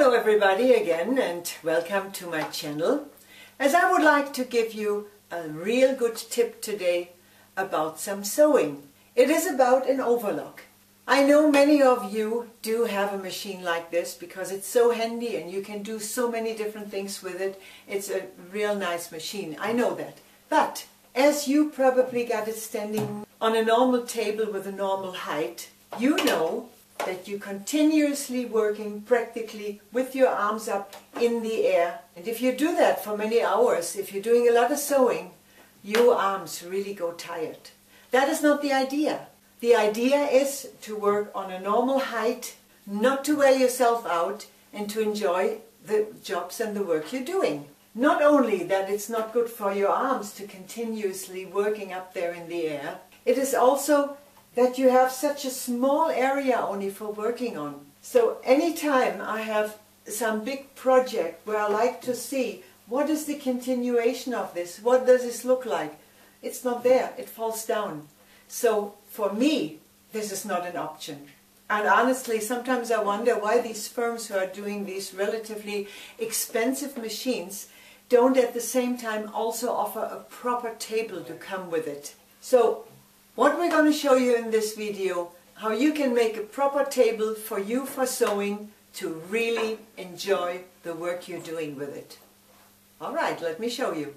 Hello everybody again and welcome to my channel, as I would like to give you a real good tip today about some sewing. It is about an overlock. I know many of you do have a machine like this because it's so handy and you can do so many different things with it. It's a real nice machine, I know that. But as you probably got it standing on a normal table with a normal height, you know that you're continuously working practically with your arms up in the air. And if you do that for many hours, if you're doing a lot of sewing, your arms really go tired. That is not the idea. The idea is to work on a normal height, not to wear yourself out, and to enjoy the jobs and the work you're doing. Not only that it's not good for your arms to continuously working up there in the air, it is also that you have such a small area only for working on. So anytime I have some big project where I like to see what is the continuation of this, what does this look like, it's not there, it falls down. So for me, this is not an option. And honestly, sometimes I wonder why these firms who are doing these relatively expensive machines don't at the same time also offer a proper table to come with it. So what we're going to show you in this video, how you can make a proper table for you for sewing to really enjoy the work you're doing with it. Alright, let me show you.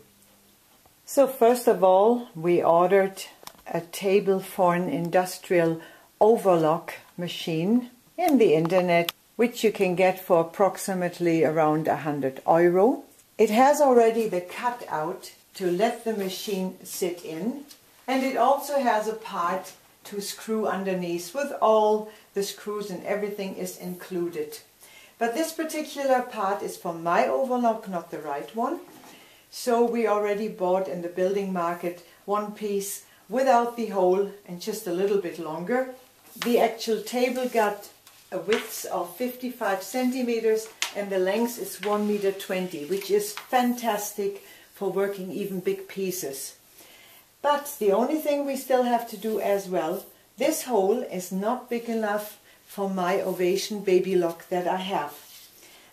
So first of all, we ordered a table for an industrial overlock machine in the internet, which you can get for approximately around €100. It has already the cutout to let the machine sit in. And it also has a part to screw underneath with all the screws and everything is included. But this particular part is for my overlock, not the right one. So we already bought in the building market one piece without the hole and just a little bit longer. The actual table got a width of 55 centimeters and the length is 1,20 meters, which is fantastic for working even big pieces. But the only thing we still have to do as well, this hole is not big enough for my Ovation baby lock that I have.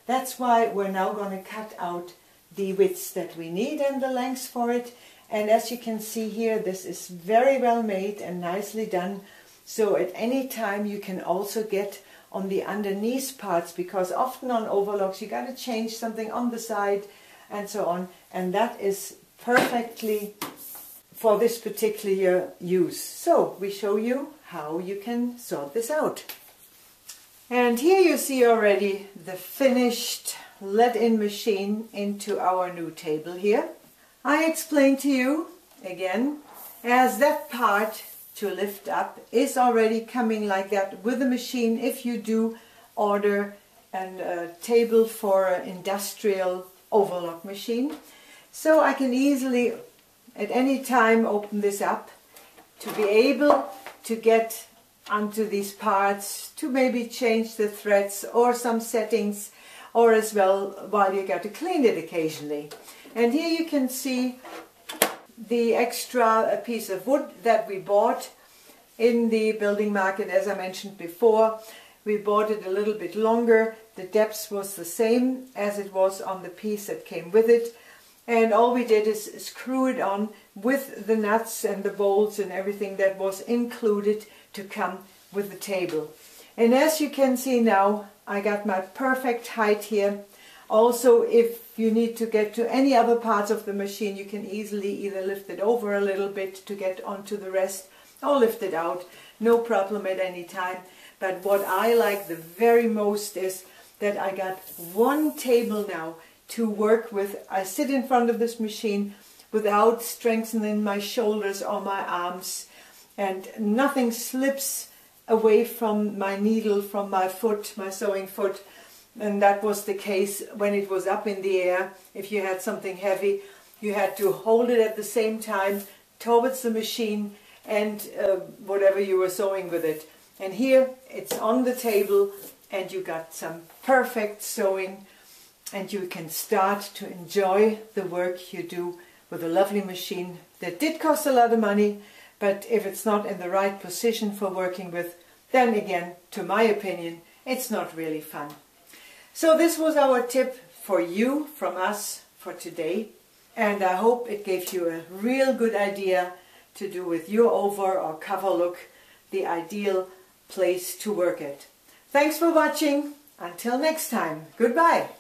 That's why we're now going to cut out the widths that we need and the lengths for it. And as you can see here, this is very well made and nicely done. So at any time you can also get on the underneath parts, because often on overlocks you got to change something on the side and so on. And that is perfectly for this particular use. So we show you how you can sort this out. And here you see already the finished let-in machine into our new table here. I explained to you again, as that part to lift up is already coming like that with the machine if you do order a table for an industrial overlock machine. So I can easily at any time open this up to be able to get onto these parts, to maybe change the threads or some settings, or as well while you got to clean it occasionally. And here you can see the extra piece of wood that we bought in the building market. As I mentioned before, we bought it a little bit longer. The depth was the same as it was on the piece that came with it. And all we did is screw it on with the nuts and the bolts and everything that was included to come with the table. And as you can see now, I got my perfect height here. Also, if you need to get to any other parts of the machine, you can easily either lift it over a little bit to get onto the rest or lift it out. No problem at any time. But what I like the very most is that I got one table now to work with. I sit in front of this machine without strengthening my shoulders or my arms, and nothing slips away from my needle, from my foot, my sewing foot. And that was the case when it was up in the air. If you had something heavy, you had to hold it at the same time towards the machine and whatever you were sewing with it. And here it's on the table and you got some perfect sewing. And you can start to enjoy the work you do with a lovely machine that did cost a lot of money, but if it's not in the right position for working with, then again, to my opinion, it's not really fun. So this was our tip for you, from us, for today. And I hope it gave you a real good idea to do with your over or cover look, the ideal place to work at. Thanks for watching. Until next time, goodbye.